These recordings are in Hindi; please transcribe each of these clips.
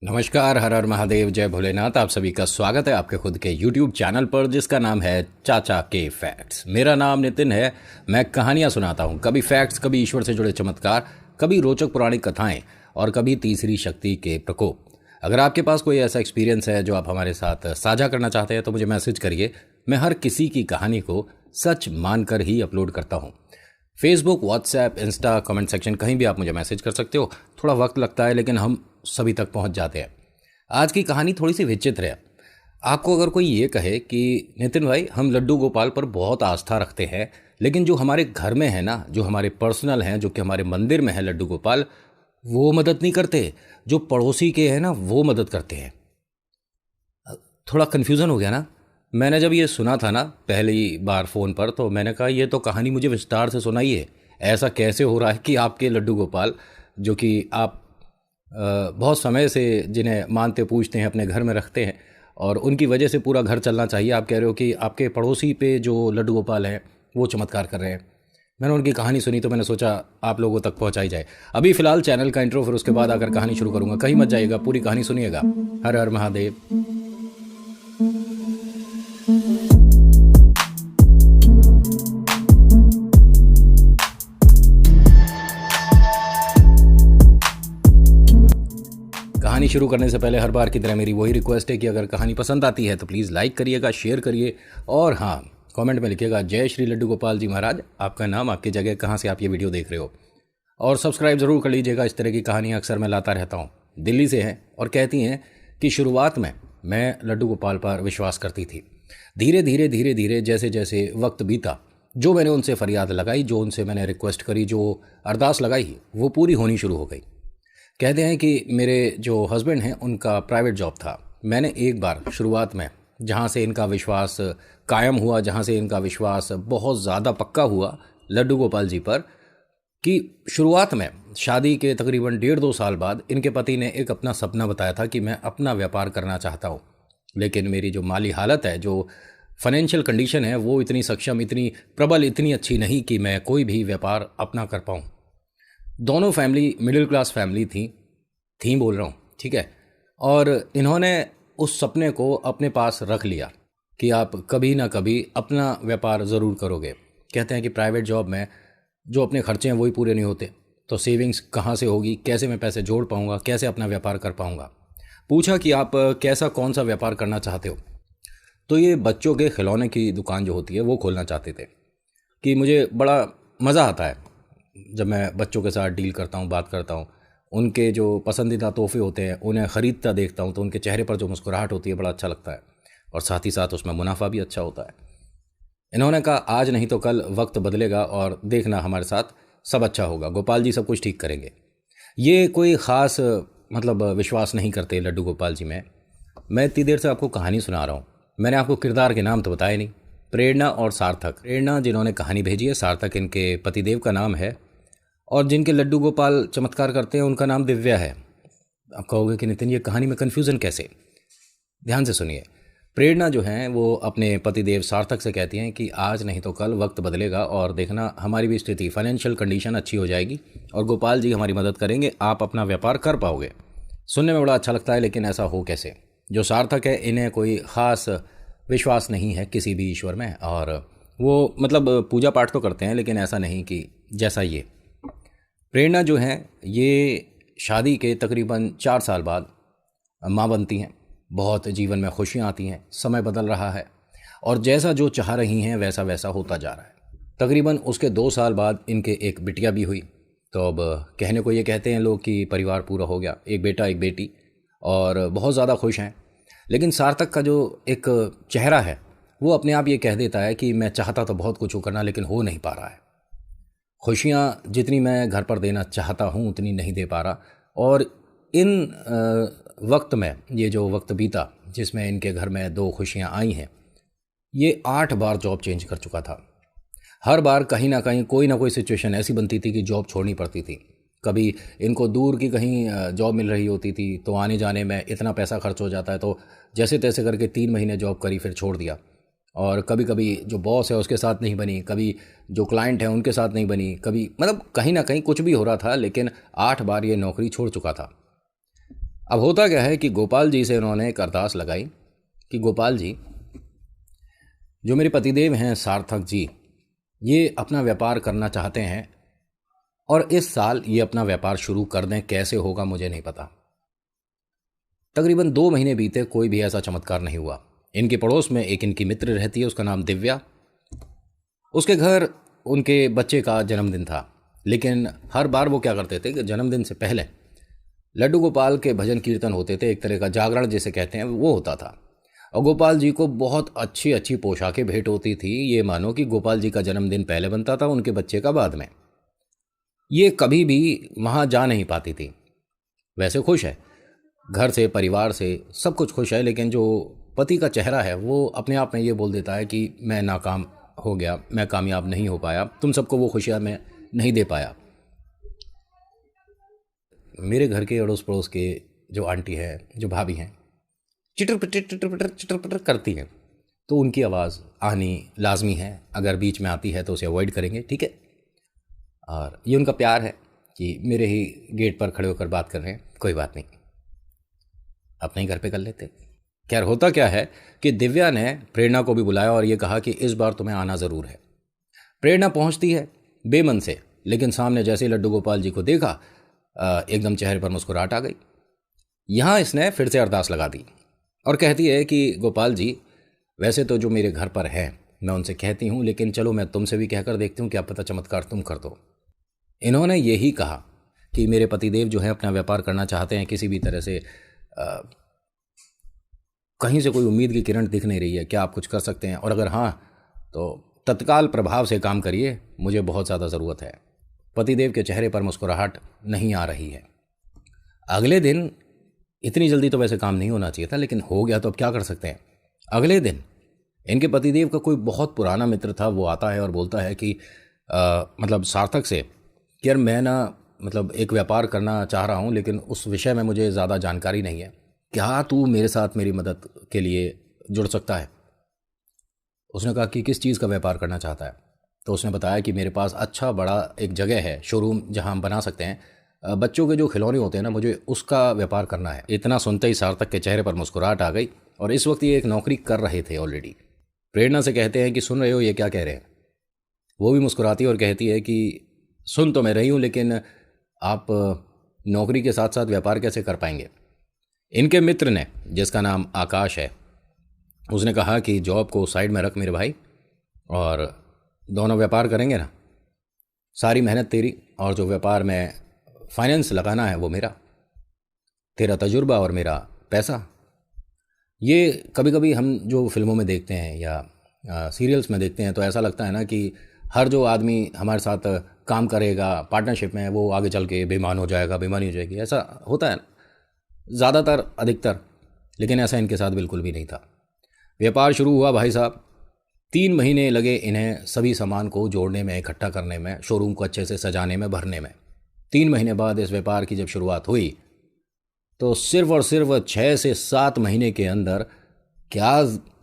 नमस्कार, हर हर महादेव, जय भोलेनाथ। आप सभी का स्वागत है आपके खुद के YouTube चैनल पर जिसका नाम है चाचा के फैक्ट्स। मेरा नाम नितिन है। मैं कहानियाँ सुनाता हूँ, कभी फैक्ट्स, कभी ईश्वर से जुड़े चमत्कार, कभी रोचक पौराणिक कथाएं और कभी तीसरी शक्ति के प्रकोप। अगर आपके पास कोई ऐसा एक्सपीरियंस है जो आप हमारे साथ साझा करना चाहते हैं तो मुझे मैसेज करिए। मैं हर किसी की कहानी को सच मानकर ही अपलोड करता हूँ। Facebook, WhatsApp, Insta, comment section, कहीं भी आप मुझे मैसेज कर सकते हो। थोड़ा वक्त लगता है लेकिन हम सभी तक पहुंच जाते हैं। आज की कहानी थोड़ी सी विचित्र है। आपको अगर कोई ये कहे कि नितिन भाई, हम लड्डू गोपाल पर बहुत आस्था रखते हैं, लेकिन जो हमारे घर में है ना, जो हमारे पर्सनल हैं, जो कि हमारे मंदिर में है लड्डू गोपाल, वो मदद नहीं करते। जो पड़ोसी के हैं ना, वो मदद करते हैं। थोड़ा कन्फ्यूज़न हो गया ना। मैंने जब ये सुना था ना पहली बार फ़ोन पर, तो मैंने कहा ये तो कहानी मुझे विस्तार से सुनाइए। ऐसा कैसे हो रहा है कि आपके लड्डू गोपाल, जो कि आप बहुत समय से जिन्हें मानते पूजते हैं, अपने घर में रखते हैं और उनकी वजह से पूरा घर चलना चाहिए, आप कह रहे हो कि आपके पड़ोसी पे जो लड्डू गोपाल हैं वो चमत्कार कर रहे हैं। मैंने उनकी कहानी सुनी तो मैंने सोचा आप लोगों तक पहुंचाई जाए। अभी फ़िलहाल चैनल का इंट्रो, फिर उसके बाद आकर कहानी शुरू करूँगा। कहीं मत जाइएगा, पूरी कहानी सुनिएगा। हर हर महादेव। कहानी शुरू करने से पहले हर बार की तरह मेरी वही रिक्वेस्ट है कि अगर कहानी पसंद आती है तो प्लीज़ लाइक करिएगा, शेयर करिए और हाँ, कमेंट में लिखिएगा जय श्री लड्डू गोपाल जी महाराज, आपका नाम, आपकी जगह, कहाँ से आप ये वीडियो देख रहे हो। और सब्सक्राइब ज़रूर कर लीजिएगा। इस तरह की कहानियाँ अक्सर मैं लाता रहता हूँ। दिल्ली से हैं और कहती हैं कि शुरुआत में मैं लड्डू गोपाल पर विश्वास करती थी। धीरे धीरे जैसे जैसे वक्त बीता, जो मैंने उनसे फरियाद लगाई, जो उनसे मैंने रिक्वेस्ट करी, जो अरदास लगाई, वो पूरी होनी शुरू हो गई। कहते हैं कि मेरे जो हस्बैंड हैं उनका प्राइवेट जॉब था। मैंने एक बार शुरुआत में जहाँ से इनका विश्वास कायम हुआ, जहाँ से इनका विश्वास बहुत ज़्यादा पक्का हुआ लड्डू गोपाल जी पर, कि शुरुआत में शादी के तकरीबन 1.5-2 साल बाद इनके पति ने एक अपना सपना बताया था कि मैं अपना व्यापार करना चाहता हूँ, लेकिन मेरी जो माली हालत है, जो फाइनेंशियल कंडीशन है, वो इतनी सक्षम, इतनी प्रबल, इतनी अच्छी नहीं कि मैं कोई भी व्यापार अपना कर पाऊँ। दोनों फैमिली मिडिल क्लास फैमिली थी बोल रहा हूँ, ठीक है। और इन्होंने उस सपने को अपने पास रख लिया कि आप कभी ना कभी अपना व्यापार ज़रूर करोगे। कहते हैं कि प्राइवेट जॉब में जो अपने खर्चे हैं वही पूरे नहीं होते, तो सेविंग्स कहाँ से होगी, कैसे मैं पैसे जोड़ पाऊँगा, कैसे अपना व्यापार कर पाऊँगा। पूछा कि आप कैसा, कौन सा व्यापार करना चाहते हो, तो ये बच्चों के खिलौने की दुकान जो होती है वो खोलना चाहते थे। कि मुझे बड़ा मज़ा आता है जब मैं बच्चों के साथ डील करता हूँ, बात करता हूँ, उनके जो पसंदीदा तोहफे होते हैं उन्हें ख़रीदता देखता हूँ तो उनके चेहरे पर जो मुस्कुराहट होती है बड़ा अच्छा लगता है और साथ ही साथ उसमें मुनाफा भी अच्छा होता है। इन्होंने कहा आज नहीं तो कल वक्त बदलेगा और देखना हमारे साथ सब अच्छा होगा, गोपाल जी सब कुछ ठीक करेंगे। ये कोई ख़ास विश्वास नहीं करते लड्डू गोपाल जी में। मैं इतनी देर से आपको कहानी सुना रहा हूँ, मैंने आपको किरदार के नाम तो बताए नहीं, प्रेरणा और सार्थक। प्रेरणा जिन्होंने कहानी भेजी है, सार्थक इनके पतिदेव का नाम है, और जिनके लड्डू गोपाल चमत्कार करते हैं उनका नाम दिव्या है। आप कहोगे कि नितिन ये कहानी में कन्फ्यूज़न कैसे? ध्यान से सुनिए। प्रेरणा जो हैं वो अपने पतिदेव सार्थक से कहती हैं कि आज नहीं तो कल वक्त बदलेगा और देखना हमारी भी स्थिति, फाइनेंशियल कंडीशन अच्छी हो जाएगी और गोपाल जी हमारी मदद करेंगे, आप अपना व्यापार कर पाओगे। सुनने में बड़ा अच्छा लगता है, लेकिन ऐसा हो कैसे? जो सार्थक है इन्हें कोई ख़ास विश्वास नहीं है किसी भी ईश्वर में, और वो पूजा पाठ तो करते हैं लेकिन ऐसा नहीं कि जैसा ये। प्रेरणा जो हैं ये शादी के तकरीबन 4 साल बाद माँ बनती हैं। बहुत जीवन में खुशियाँ आती हैं, समय बदल रहा है और जैसा जो चाह रही हैं वैसा वैसा होता जा रहा है। तकरीबन उसके 2 साल बाद इनके एक बिटिया भी हुई। तो अब कहने को ये कहते हैं लोग कि परिवार पूरा हो गया, एक बेटा एक बेटी, और बहुत ज़्यादा खुश हैं। लेकिन सार्थक का जो एक चेहरा है वो अपने आप ये कह देता है कि मैं चाहता तो बहुत कुछ हो करना, लेकिन हो नहीं पा रहा है। खुशियाँ जितनी मैं घर पर देना चाहता हूँ उतनी नहीं दे पा रहा। और इन वक्त में, ये जो वक्त बीता जिसमें इनके घर में 2 खुशियाँ आई हैं, ये 8 बार जॉब चेंज कर चुका था। हर बार कहीं ना कहीं कोई ना कोई सिचुएशन ऐसी बनती थी कि जॉब छोड़नी पड़ती थी। कभी इनको दूर की कहीं जॉब मिल रही होती थी तो आने जाने में इतना पैसा खर्च हो जाता है, तो जैसे तैसे करके 3 महीने जॉब करी, फिर छोड़ दिया। और कभी कभी जो बॉस है उसके साथ नहीं बनी, कभी जो क्लाइंट है उनके साथ नहीं बनी, कभी कहीं ना कहीं कुछ भी हो रहा था, लेकिन 8 बार ये नौकरी छोड़ चुका था। अब होता क्या है कि गोपाल जी से इन्होंने एक अरदास लगाई कि गोपाल जी, जो मेरे पतिदेव हैं सार्थक जी, ये अपना व्यापार करना चाहते हैं और इस साल ये अपना व्यापार शुरू कर दें। कैसे होगा मुझे नहीं पता। तकरीबन 2 महीने बीते, कोई भी ऐसा चमत्कार नहीं हुआ। इनके पड़ोस में एक इनकी मित्र रहती है, उसका नाम दिव्या। उसके घर उनके बच्चे का जन्मदिन था, लेकिन हर बार वो क्या करते थे कि जन्मदिन से पहले लड्डू गोपाल के भजन कीर्तन होते थे, एक तरह का जागरण जिसे कहते हैं वो होता था। और गोपाल जी को बहुत अच्छी अच्छी पोशाकें भेंट होती थी। ये मानो कि गोपाल जी का जन्मदिन पहले बनता था, उनके बच्चे का बाद में। ये कभी भी वहाँ जा नहीं पाती थी। वैसे खुश है, घर से परिवार से सब कुछ खुश है, लेकिन जो पति का चेहरा है वो अपने आप में ये बोल देता है कि मैं नाकाम हो गया, मैं कामयाब नहीं हो पाया, तुम सबको वो खुशियाँ मैं नहीं दे पाया। मेरे घर के अड़ोस पड़ोस के जो आंटी है, जो भाभी हैं, चिटर पिटर चिटर पिटर चिटर पिटर करती हैं, तो उनकी आवाज़ आनी लाजमी है। अगर बीच में आती है तो उसे अवॉइड करेंगे, ठीक है। और ये उनका प्यार है कि मेरे ही गेट पर खड़े होकर बात कर रहे हैं, कोई बात नहीं, अपने ही घर पे कर लेते। खैर, होता क्या है कि दिव्या ने प्रेरणा को भी बुलाया और ये कहा कि इस बार तुम्हें आना ज़रूर है। प्रेरणा पहुंचती है बेमन से, लेकिन सामने जैसे ही लड्डू गोपाल जी को देखा, एकदम चेहरे पर मुस्कुराहट आ गई। यहाँ इसने फिर से अरदास लगा दी और कहती है कि गोपाल जी, वैसे तो जो मेरे घर पर हैं मैं उनसे कहती हूँ, लेकिन चलो मैं तुमसे भी कहकर देखती हूँ, क्या पता चमत्कार तुम कर दो। इन्होंने यही कहा कि मेरे पतिदेव जो हैं अपना व्यापार करना चाहते हैं, किसी भी तरह से कहीं से कोई उम्मीद की किरण दिख नहीं रही है, क्या आप कुछ कर सकते हैं? और अगर हाँ तो तत्काल प्रभाव से काम करिए, मुझे बहुत ज़्यादा ज़रूरत है। पतिदेव के चेहरे पर मुस्कुराहट नहीं आ रही है। अगले दिन, इतनी जल्दी तो वैसे काम नहीं होना चाहिए था, लेकिन हो गया तो अब क्या कर सकते हैं। अगले दिन इनके पतिदेव का कोई बहुत पुराना मित्र था, वो आता है और बोलता है कि मतलब सार्थक से कि यार मैं ना मतलब एक व्यापार करना चाह रहा हूँ, लेकिन उस विषय में मुझे ज़्यादा जानकारी नहीं है, क्या तू मेरे साथ मेरी मदद के लिए जुड़ सकता है? उसने कहा कि किस चीज़ का व्यापार करना चाहता है? तो उसने बताया कि मेरे पास अच्छा बड़ा एक जगह है, शोरूम, जहां हम बना सकते हैं बच्चों के जो खिलौने होते हैं ना, मुझे उसका व्यापार करना है। इतना सुनते ही सार्थक के चेहरे पर मुस्कुराहट आ गई और इस वक्त ये एक नौकरी कर रहे थे ऑलरेडी। प्रेरणा से कहते हैं कि सुन रहे हो ये क्या कह रहे हैं? वो भी मुस्कुराती है और कहती है कि सुन तो मैं रही हूँ, लेकिन आप नौकरी के साथ साथ व्यापार कैसे कर पाएंगे? इनके मित्र ने, जिसका नाम आकाश है, उसने कहा कि जॉब को साइड में रख मेरे भाई, और दोनों व्यापार करेंगे ना। सारी मेहनत तेरी और जो व्यापार में फाइनेंस लगाना है वो मेरा, तेरा तजुर्बा और मेरा पैसा। ये कभी कभी हम जो फिल्मों में देखते हैं या सीरियल्स में देखते हैं तो ऐसा लगता है ना कि हर जो आदमी हमारे साथ काम करेगा पार्टनरशिप में, वो आगे चल के बेईमान हो जाएगा, बेईमानी हो जाएगी, ऐसा होता है ज़्यादातर, अधिकतर। लेकिन ऐसा इनके साथ बिल्कुल भी नहीं था। व्यापार शुरू हुआ भाई साहब, 3 महीने लगे इन्हें सभी सामान को जोड़ने में, इकट्ठा करने में, शोरूम को अच्छे से सजाने में, भरने में। 3 महीने बाद इस व्यापार की जब शुरुआत हुई तो सिर्फ और सिर्फ 6 से 7 महीने के अंदर क्या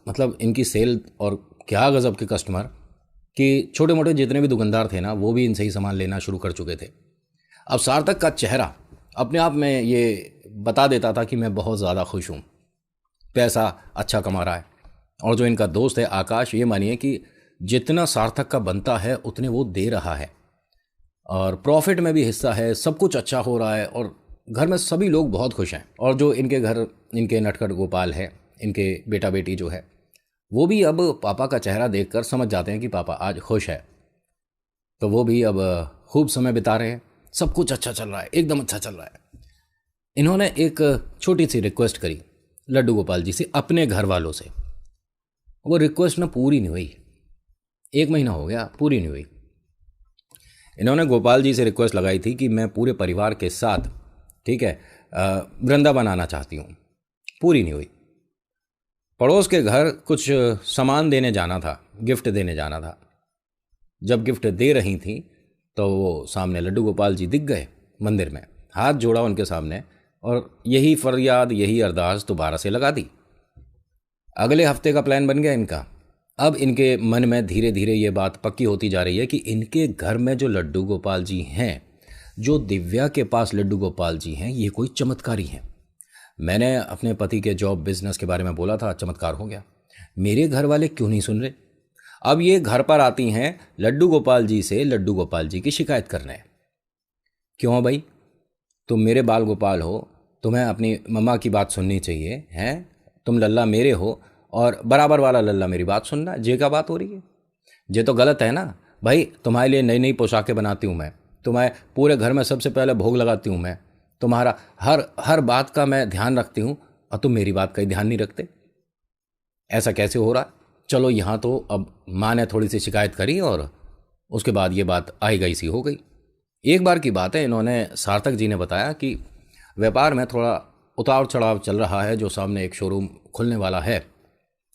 मतलब इनकी सेल, और क्या गज़ब के कस्टमर कि छोटे मोटे जितने भी दुकानदार थे ना, वो भी इनसे ही सामान लेना शुरू कर चुके थे। अब सार्थक का चेहरा अपने आप में ये बता देता था कि मैं बहुत ज़्यादा खुश हूँ, पैसा अच्छा कमा रहा है। और जो इनका दोस्त है आकाश, ये मानिए कि जितना सार्थक का बनता है उतने वो दे रहा है, और प्रॉफिट में भी हिस्सा है, सब कुछ अच्छा हो रहा है और घर में सभी लोग बहुत खुश हैं। और जो इनके घर, इनके नटखट गोपाल है, इनके बेटा बेटी जो है, वो भी अब पापा का चेहरा देखकर समझ जाते हैं कि पापा आज खुश है, तो वो भी अब खूब समय बिता रहे हैं। सब कुछ अच्छा चल रहा है, एकदम अच्छा चल रहा है। इन्होंने एक छोटी सी रिक्वेस्ट करी लड्डू गोपाल जी से, अपने घर वालों से। वो रिक्वेस्ट ना पूरी नहीं हुई, 1 महीना हो गया, पूरी नहीं हुई। इन्होंने गोपाल जी से रिक्वेस्ट लगाई थी कि मैं पूरे परिवार के साथ, ठीक है, वृंदावन आना चाहती हूँ, पूरी नहीं हुई। पड़ोस के घर कुछ सामान देने जाना था, गिफ्ट देने जाना था। जब गिफ्ट दे रही थी तो वो सामने लड्डू गोपाल जी दिख गए मंदिर में, हाथ जोड़ा उनके सामने और यही फरियाद, यही अरदास दोबारा से लगा दी। अगले हफ्ते का प्लान बन गया इनका। अब इनके मन में धीरे धीरे ये बात पक्की होती जा रही है कि इनके घर में जो लड्डू गोपाल जी हैं, जो दिव्या के पास लड्डू गोपाल जी हैं, ये कोई चमत्कारी हैं। मैंने अपने पति के जॉब बिजनेस के बारे में बोला था, चमत्कार हो गया। मेरे घर वाले क्यों नहीं सुन रहे? अब ये घर पर आती हैं लड्डू गोपाल जी से लड्डू गोपाल जी की शिकायत करने। क्यों भाई, तुम मेरे बाल गोपाल हो, तुम्हें अपनी मम्मा की बात सुननी चाहिए हैं। तुम लल्ला मेरे हो और बराबर वाला लल्ला मेरी बात सुनना। जे का बात हो रही है, ये तो गलत है ना भाई। तुम्हारे लिए नई नई पोशाकें बनाती हूँ मैं, तुम्हें पूरे घर में सबसे पहले भोग लगाती हूँ मैं, तुम्हारा हर हर बात का मैं ध्यान रखती हूँ और तुम मेरी बात का ही ध्यान नहीं रखते। ऐसा कैसे हो रहा है? चलो यहाँ तो अब माँ ने थोड़ी सी शिकायत करी और उसके बाद ये बात आई गई सी हो गई। एक बार की बात है, इन्होंने सार्थक जी ने बताया कि व्यापार में थोड़ा उतार चढ़ाव चल रहा है। जो सामने एक शोरूम खुलने वाला है,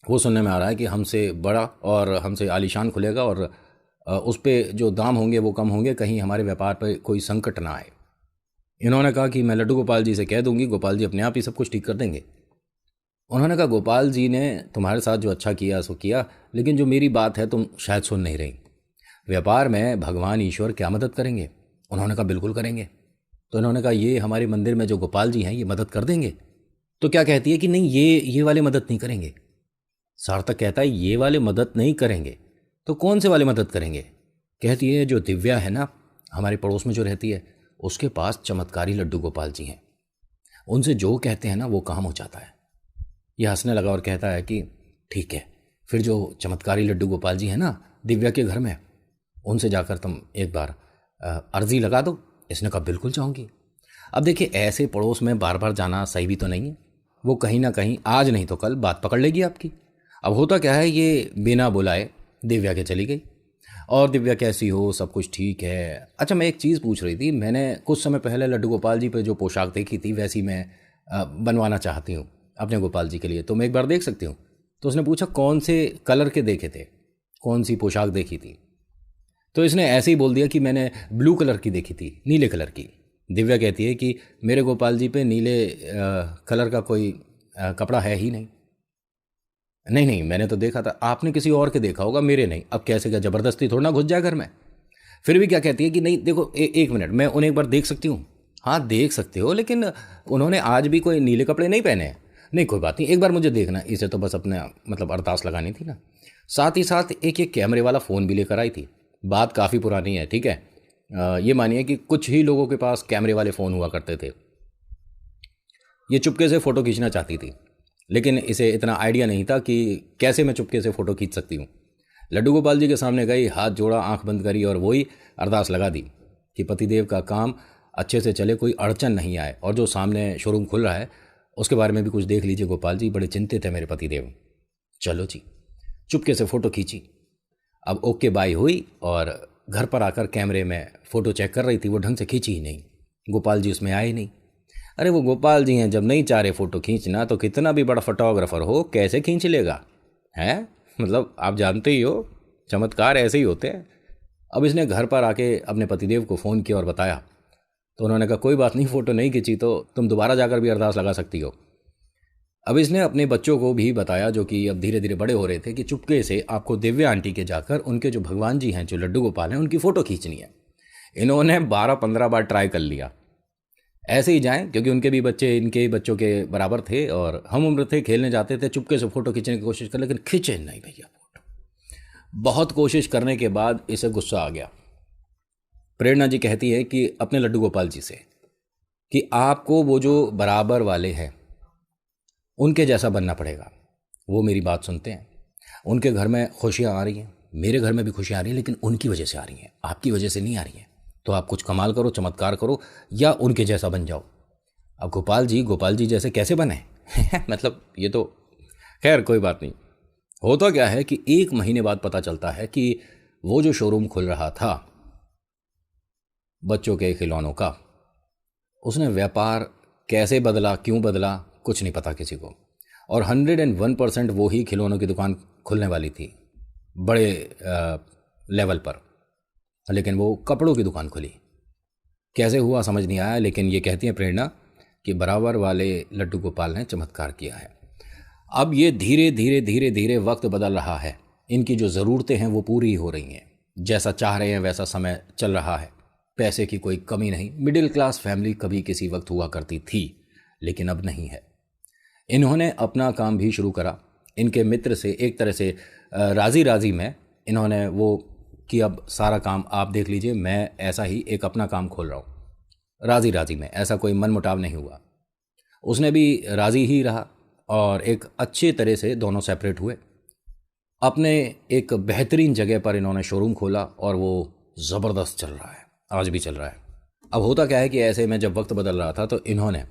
वो सुनने में आ रहा है कि हमसे बड़ा और हमसे आलीशान खुलेगा और उस पर जो दाम होंगे वो कम होंगे, कहीं हमारे व्यापार पर कोई संकट ना आए। इन्होंने कहा कि मैं लड्डू गोपाल जी से कह दूंगी, गोपाल जी अपने आप ही सब कुछ ठीक कर देंगे। उन्होंने कहा गोपाल जी ने तुम्हारे साथ जो अच्छा किया सो किया, लेकिन जो मेरी बात है तुम शायद सुन नहीं रही। व्यापार में भगवान ईश्वर क्या मदद करेंगे? उन्होंने कहा बिल्कुल करेंगे। तो इन्होंने कहा ये हमारे मंदिर में जो गोपाल जी हैं ये मदद कर देंगे। तो क्या कहती है कि नहीं, ये वाले मदद नहीं करेंगे। सार्थक कहता है ये वाले मदद नहीं करेंगे, तो कौन से वाले मदद करेंगे? कहती है जो दिव्या है ना, हमारे पड़ोस में जो रहती है, उसके पास चमत्कारी लड्डू गोपाल जी हैं, उनसे जो कहते हैं ना वो काम हो जाता है। यह हंसने लगा और कहता है कि ठीक है, फिर जो चमत्कारी लड्डू गोपाल जी हैं ना दिव्या के घर में, उनसे जाकर तुम एक बार अर्जी लगा दो। इसने कहा बिल्कुल चाहूँगी। अब देखिए, ऐसे पड़ोस में बार बार जाना सही भी तो नहीं है। वो कहीं ना कहीं आज नहीं तो कल बात पकड़ लेगी आपकी। अब होता क्या है, ये बिना बुलाए दिव्या के चली गई। और दिव्या कैसी हो, सब कुछ ठीक है। अच्छा, मैं एक चीज़ पूछ रही थी, मैंने कुछ समय पहले लड्डू गोपाल जी पे जो पोशाक देखी थी वैसी मैं बनवाना चाहती हूँ अपने गोपाल जी के लिए, तो मैं एक बार देख सकती हूँ? तो उसने पूछा कौन से कलर के देखे थे, कौन सी पोशाक देखी थी? तो इसने ऐसे ही बोल दिया कि मैंने ब्लू कलर की देखी थी, नीले कलर की। दिव्या कहती है कि मेरे गोपाल जी पे नीले कलर का कोई कपड़ा है ही नहीं। नहीं नहीं, मैंने तो देखा था। आपने किसी और के देखा होगा, मेरे नहीं। अब कैसे, क्या ज़बरदस्ती थोड़ा ना घुस जाए घर में? फिर भी क्या कहती है कि नहीं देखो, एक मिनट, मैं उन्हें एक बार देख सकती हूँ। हाँ देख सकते हो, लेकिन उन्होंने आज भी कोई नीले कपड़े नहीं पहने हैं। नहीं कोई बात नहीं, एक बार मुझे देखना। इसे तो बस अपने मतलब अरदास लगानी थी ना। साथ ही साथ एक ये कैमरे वाला फ़ोन भी लेकर आई थी। बात काफ़ी पुरानी है, ठीक है। ये मानिए कि कुछ ही लोगों के पास कैमरे वाले फ़ोन हुआ करते थे। ये चुपके से फ़ोटो खींचना चाहती थी, लेकिन इसे इतना आइडिया नहीं था कि कैसे मैं चुपके से फ़ोटो खींच सकती हूँ। लड्डू गोपाल जी के सामने गई, हाथ जोड़ा, आंख बंद करी और वही अरदास लगा दी कि पतिदेव का काम अच्छे से चले, कोई अड़चन नहीं आए। और जो सामने शोरूम खुल रहा है उसके बारे में भी कुछ देख लीजिए गोपाल जी, बड़े चिंतित है मेरे पतिदेव। चलो जी, चुपके से फ़ोटो खींची। अब ओके बाय हुई और घर पर आकर कैमरे में फ़ोटो चेक कर रही थी। वो ढंग से खींची ही नहीं, गोपाल जी उसमें आए नहीं। अरे वो गोपाल जी हैं, जब नहीं चाह रहे फ़ोटो खींचना तो कितना भी बड़ा फोटोग्राफर हो कैसे खींच लेगा है? मतलब आप जानते ही हो, चमत्कार ऐसे ही होते हैं। अब इसने घर पर आके अपने पतिदेव को फ़ोन किया और बताया, तो उन्होंने कहा कोई बात नहीं, फ़ोटो नहीं खींची तो तुम दोबारा जाकर भी अरदास लगा सकती हो। अब इसने अपने बच्चों को भी बताया, जो कि अब धीरे धीरे बड़े हो रहे थे, कि चुपके से आपको दिव्या आंटी के जाकर उनके जो भगवान जी हैं, जो लड्डू गोपाल हैं, उनकी फ़ोटो खींचनी है। इन्होंने 12-15 बार ट्राई कर लिया। ऐसे ही जाएं, क्योंकि उनके भी बच्चे इनके बच्चों के बराबर थे और हम उम्र थे, खेलने जाते थे, चुपके से फ़ोटो खींचने की कोशिश कर, लेकिन खींचे नहीं भैया फ़ोटो। बहुत कोशिश करने के बाद इसे गुस्सा आ गया। प्रेरणा जी कहती है कि अपने लड्डू गोपाल जी से कि आपको वो जो बराबर वाले हैं उनके जैसा बनना पड़ेगा। वो मेरी बात सुनते हैं, उनके घर में खुशियाँ आ रही हैं, मेरे घर में भी खुशियाँ आ रही हैं, लेकिन उनकी वजह से आ रही हैं, आपकी वजह से नहीं आ रही हैं। तो आप कुछ कमाल करो, चमत्कार करो, या उनके जैसा बन जाओ। अब गोपाल जी जैसे कैसे बने? मतलब ये तो खैर कोई बात नहीं। होता क्या है कि 1 महीने बाद पता चलता है कि वो जो शोरूम खुल रहा था बच्चों के खिलौनों का, उसने व्यापार कैसे बदला, क्यों बदला, कुछ नहीं पता किसी को। और 101% वो ही खिलौनों की दुकान खुलने वाली थी बड़े लेवल पर, लेकिन वो कपड़ों की दुकान खुली। कैसे हुआ समझ नहीं आया, लेकिन ये कहती हैं प्रेरणा कि बराबर वाले लड्डू गोपाल ने चमत्कार किया है। अब ये धीरे धीरे धीरे धीरे वक्त बदल रहा है, इनकी जो ज़रूरतें हैं वो पूरी हो रही हैं, जैसा चाह रहे हैं वैसा समय चल रहा है, पैसे की कोई कमी नहीं। मिडिल क्लास फैमिली कभी किसी वक्त हुआ करती थी, लेकिन अब नहीं है। इन्होंने अपना काम भी शुरू करा। इनके मित्र से एक तरह से राज़ी राज़ी में इन्होंने वो कि अब सारा काम आप देख लीजिए, मैं ऐसा ही एक अपना काम खोल रहा हूँ। राज़ी राज़ी में, ऐसा कोई मनमुटाव नहीं हुआ। उसने भी राज़ी ही रहा और एक अच्छे तरह से दोनों सेपरेट हुए। अपने एक बेहतरीन जगह पर इन्होंने शोरूम खोला और वो ज़बरदस्त चल रहा है, आज भी चल रहा है। अब होता क्या है कि ऐसे में जब वक्त बदल रहा था तो इन्होंने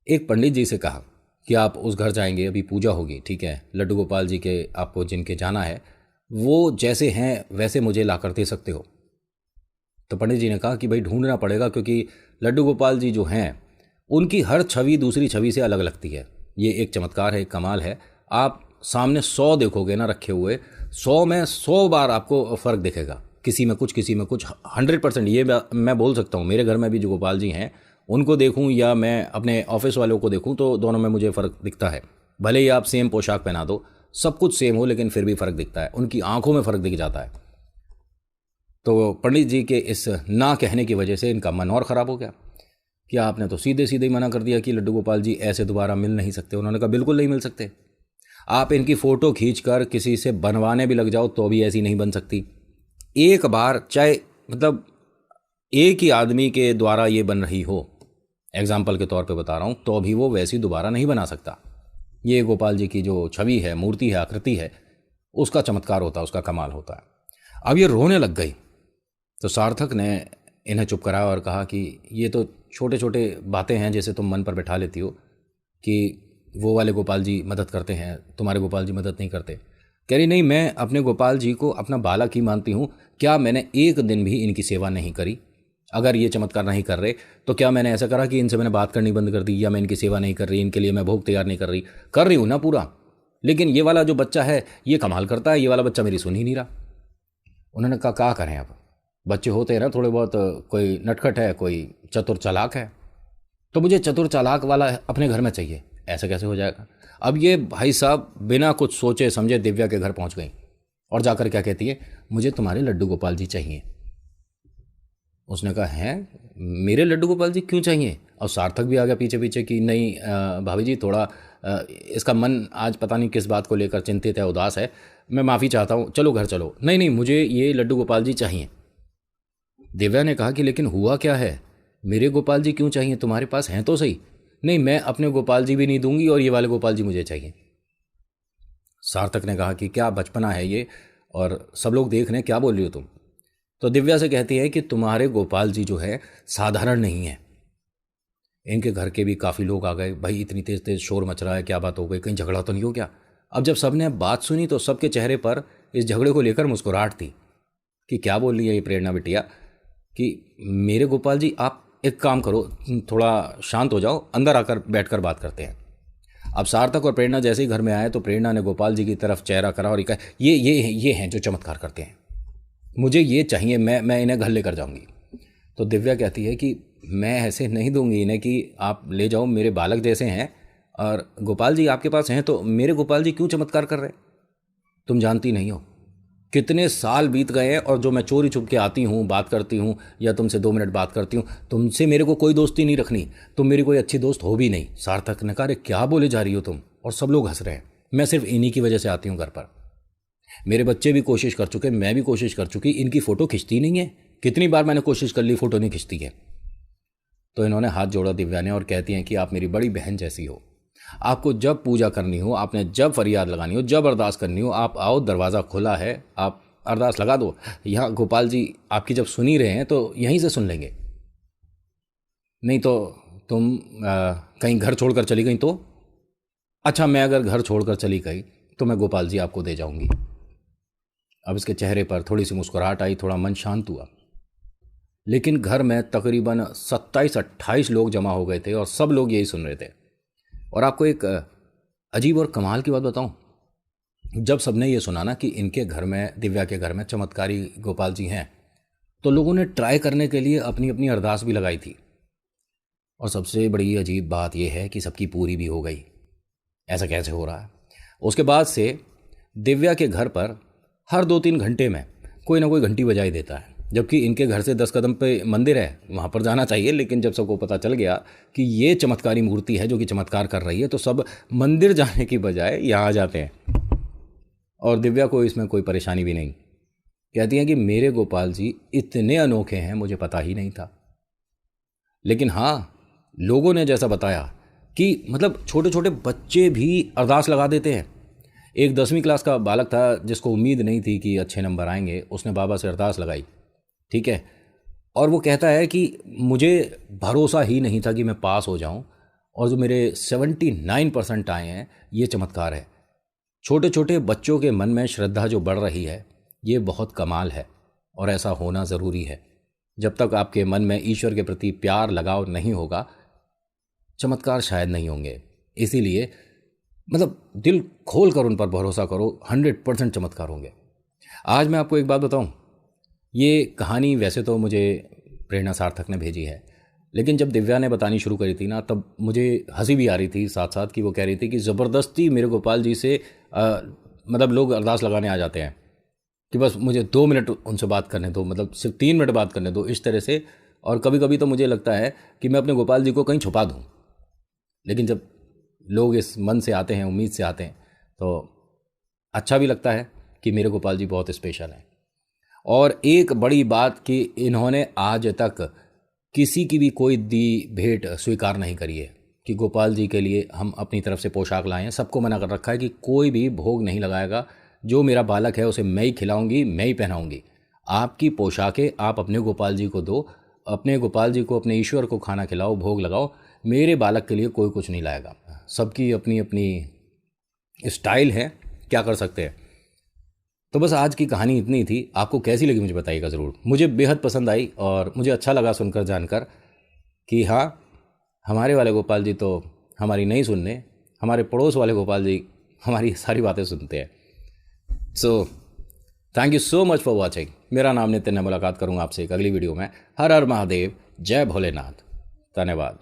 एक पंडित जी से कहा कि आप उस घर जाएंगे, अभी पूजा होगी, ठीक है, लड्डू गोपाल जी के आपको जिनके जाना है वो जैसे हैं वैसे मुझे ला कर दे सकते हो। तो पंडित जी ने कहा कि भाई ढूंढना पड़ेगा, क्योंकि लड्डू गोपाल जी जो हैं उनकी हर छवि दूसरी छवि से अलग लगती है। ये एक चमत्कार है, एक कमाल है। आप सामने 100 देखोगे ना रखे हुए, 100 में 100 बार आपको फ़र्क दिखेगा, किसी में कुछ किसी में कुछ। 100% ये मैं बोल सकता हूँ। मेरे घर में भी जो गोपाल जी हैं उनको देखूँ या मैं अपने ऑफिस वालों को देखूँ तो दोनों में मुझे फ़र्क दिखता है। भले ही आप सेम पोशाक पहना दो, सब कुछ सेम हो, लेकिन फिर भी फ़र्क दिखता है, उनकी आंखों में फ़र्क दिख जाता है। तो पंडित जी के इस ना कहने की वजह से इनका मन और ख़राब हो गया कि आपने तो सीधे सीधे ही मना कर दिया कि लड्डू गोपाल जी ऐसे दोबारा मिल नहीं सकते। उन्होंने कहा बिल्कुल नहीं मिल सकते। आप इनकी फ़ोटो खींचकर किसी से बनवाने भी लग जाओ तो भी ऐसी नहीं बन सकती। एक बार चाहे मतलब एक ही आदमी के द्वारा ये बन रही हो, एग्जाम्पल के तौर पे बता रहा हूँ, तो भी वो वैसी दोबारा नहीं बना सकता। ये गोपाल जी की जो छवि है, मूर्ति है, आकृति है, उसका चमत्कार होता है, उसका कमाल होता है। अब ये रोने लग गई तो सार्थक ने इन्हें चुप कराया और कहा कि ये तो छोटे छोटे बातें हैं जैसे तुम मन पर बैठा लेती हो कि वो वाले गोपाल जी मदद करते हैं, तुम्हारे गोपाल जी मदद नहीं करते। कह रही नहीं, मैं अपने गोपाल जी को अपना बालक ही मानती हूँ। क्या मैंने एक दिन भी इनकी सेवा नहीं करी? अगर ये चमत्कार नहीं कर रहे तो क्या मैंने ऐसा करा कि इनसे मैंने बात करनी बंद कर दी या मैं इनकी सेवा नहीं कर रही, इनके लिए मैं भोग तैयार नहीं कर रही हूँ ना पूरा। लेकिन ये वाला जो बच्चा है ये कमाल करता है, ये वाला बच्चा मेरी सुन ही नहीं रहा। उन्होंने कहा क्या करें, अब बच्चे होते हैं ना थोड़े बहुत, कोई नटखट है, कोई चतुर चालाक है, तो मुझे चतुर चालाक वाला अपने घर में चाहिए। ऐसा कैसे हो जाएगा? अब ये भाई साहब बिना कुछ सोचे समझे दिव्या के घर पहुंच गई और जाकर क्या कहती है, मुझे तुम्हारे लड्डू गोपाल जी चाहिए। उसने कहा हैं, मेरे लड्डू गोपाल जी क्यों चाहिए? और सार्थक भी आ गया पीछे पीछे कि नहीं भाभी जी, थोड़ा इसका मन आज पता नहीं किस बात को लेकर चिंतित है, उदास है, मैं माफ़ी चाहता हूँ, चलो घर चलो। नहीं नहीं, मुझे ये लड्डू गोपाल जी चाहिए। दिव्या ने कहा कि लेकिन हुआ क्या है, मेरे गोपाल जी क्यों चाहिए, तुम्हारे पास हैं तो सही। नहीं, मैं अपने गोपाल जी भी नहीं दूंगी और ये वाले गोपाल जी मुझे चाहिए। सार्थक ने कहा कि क्या बचपना है ये, और सब लोग देख रहे हैं, क्या बोल रही हो तुम? तो दिव्या से कहती है कि तुम्हारे गोपाल जी जो है साधारण नहीं है। इनके घर के भी काफ़ी लोग आ गए, भाई इतनी तेज तेज शोर मच रहा है, क्या बात हो गई, कहीं झगड़ा तो नहीं हो क्या? अब जब सबने बात सुनी तो सबके चेहरे पर इस झगड़े को लेकर मुस्कुराहट थी कि क्या बोल रही है ये प्रेरणा बिटिया, कि मेरे गोपाल जी, आप एक काम करो, थोड़ा शांत हो जाओ, अंदर आकर बैठकर बात करते हैं। अब सार्थक और प्रेरणा जैसे ही घर में आए तो प्रेरणा ने गोपाल जी की तरफ चेहरा करा और कहा, ये हैं जो चमत्कार करते हैं, मुझे ये चाहिए, मैं इन्हें घर लेकर जाऊंगी। तो दिव्या कहती है कि मैं ऐसे नहीं दूंगी इन्हें कि आप ले जाओ, मेरे बालक जैसे हैं, और गोपाल जी आपके पास हैं तो मेरे गोपाल जी क्यों चमत्कार कर रहे हैं? तुम जानती नहीं हो कितने साल बीत गए हैं, और जो मैं चोरी छुप के आती हूँ, बात करती हूँ या तुमसे 2 मिनट बात करती हूँ, तुमसे मेरे को कोई दोस्ती नहीं रखनी, तुम मेरी कोई अच्छी दोस्त हो भी नहीं। सार्थक ने कहा, अरे क्या बोले जा रही हो तुम? और सब लोग हंस रहे हैं। मैं सिर्फ इन्हीं की वजह से आती हूँ घर पर। मेरे बच्चे भी कोशिश कर चुके, मैं भी कोशिश कर चुकी, इनकी फ़ोटो खिंचती नहीं है। कितनी बार मैंने कोशिश कर ली, फ़ोटो नहीं खिंचती है। तो इन्होंने हाथ जोड़ा दिव्या ने और कहती हैं कि आप मेरी बड़ी बहन जैसी हो, आपको जब पूजा करनी हो, आपने जब फरियाद लगानी हो, जब अरदास करनी हो, आप आओ, दरवाज़ा खुला है, आप अरदास लगा दो। यहाँ गोपाल जी आपकी जब सुन ही रहे हैं तो यहीं से सुन लेंगे, नहीं तो तुम कहीं घर छोड़कर चली गई तो? अच्छा, मैं अगर घर छोड़कर चली गई तो मैं गोपाल जी आपको दे जाऊंगी। अब इसके चेहरे पर थोड़ी सी मुस्कुराहट आई, थोड़ा मन शांत हुआ। लेकिन घर में तकरीबन 27-28 लोग जमा हो गए थे और सब लोग यही सुन रहे थे। और आपको एक अजीब और कमाल की बात बताऊं, जब सबने ये सुना ना कि इनके घर में, दिव्या के घर में चमत्कारी गोपाल जी हैं, तो लोगों ने ट्राई करने के लिए अपनी अपनी अरदास भी लगाई थी। और सबसे बड़ी अजीब बात यह है कि सबकी पूरी भी हो गई। ऐसा कैसे हो रहा है? उसके बाद से दिव्या के घर पर हर 2-3 घंटे में कोई ना कोई घंटी बजाई देता है जबकि इनके घर से 10 कदम पे मंदिर है, वहाँ पर जाना चाहिए। लेकिन जब सबको पता चल गया कि ये चमत्कारी मूर्ति है जो कि चमत्कार कर रही है, तो सब मंदिर जाने की बजाय यहाँ आ जाते हैं। और दिव्या को इसमें कोई परेशानी भी नहीं, कहती हैं कि मेरे गोपाल जी इतने अनोखे हैं, मुझे पता ही नहीं था। लेकिन हाँ, लोगों ने जैसा बताया कि मतलब छोटे छोटे बच्चे भी अरदास लगा देते हैं। एक 10वीं क्लास का बालक था जिसको उम्मीद नहीं थी कि अच्छे नंबर आएंगे, उसने बाबा से अरदास लगाई, ठीक है। और वो कहता है कि मुझे भरोसा ही नहीं था कि मैं पास हो जाऊं, और जो मेरे 79% आए हैं, ये चमत्कार है। छोटे छोटे बच्चों के मन में श्रद्धा जो बढ़ रही है, ये बहुत कमाल है, और ऐसा होना ज़रूरी है। जब तक आपके मन में ईश्वर के प्रति प्यार लगाव नहीं होगा, चमत्कार शायद नहीं होंगे। इसीलिए मतलब दिल खोल कर उन पर भरोसा करो, 100% चमत्कार होंगे। आज मैं आपको एक बात बताऊं, ये कहानी वैसे तो मुझे प्रेरणा सार्थक ने भेजी है, लेकिन जब दिव्या ने बतानी शुरू करी थी ना, तब मुझे हंसी भी आ रही थी साथ साथ, कि वो कह रही थी कि ज़बरदस्ती मेरे गोपाल जी से मतलब लोग अरदास लगाने आ जाते हैं कि बस मुझे 2 मिनट उनसे बात करने दो, मतलब सिर्फ 3 मिनट बात करने दो, इस तरह से। और कभी कभी तो मुझे लगता है कि मैं अपने गोपाल जी को कहीं छुपा दूँ। लेकिन जब लोग इस मन से आते हैं, उम्मीद से आते हैं, तो अच्छा भी लगता है कि मेरे गोपाल जी बहुत स्पेशल हैं। और एक बड़ी बात कि इन्होंने आज तक किसी की भी कोई दी भेंट स्वीकार नहीं करी है कि गोपाल जी के लिए हम अपनी तरफ से पोशाक लाएं। सबको मना कर रखा है कि कोई भी भोग नहीं लगाएगा, जो मेरा बालक है उसे मैं ही खिलाऊंगी, मैं ही पहनाऊंगी। आपकी पोशाकें आप अपने गोपाल जी को दो, अपने गोपाल जी को, अपने ईश्वर को खाना खिलाओ, भोग लगाओ। मेरे बालक के लिए कोई कुछ नहीं लाएगा। सबकी अपनी अपनी स्टाइल है, क्या कर सकते हैं। तो बस आज की कहानी इतनी थी। आपको कैसी लगी मुझे बताइएगा ज़रूर। मुझे बेहद पसंद आई और मुझे अच्छा लगा सुनकर, जानकर कि हाँ, हमारे वाले गोपाल जी तो हमारी नहीं सुनने, हमारे पड़ोस वाले गोपाल जी हमारी सारी बातें सुनते हैं। So thank you so much for watching. मेरा नाम नितिन है। मुलाकात करूँगा आपसे एक अगली वीडियो में। हर हर महादेव, जय भोलेनाथ, धन्यवाद।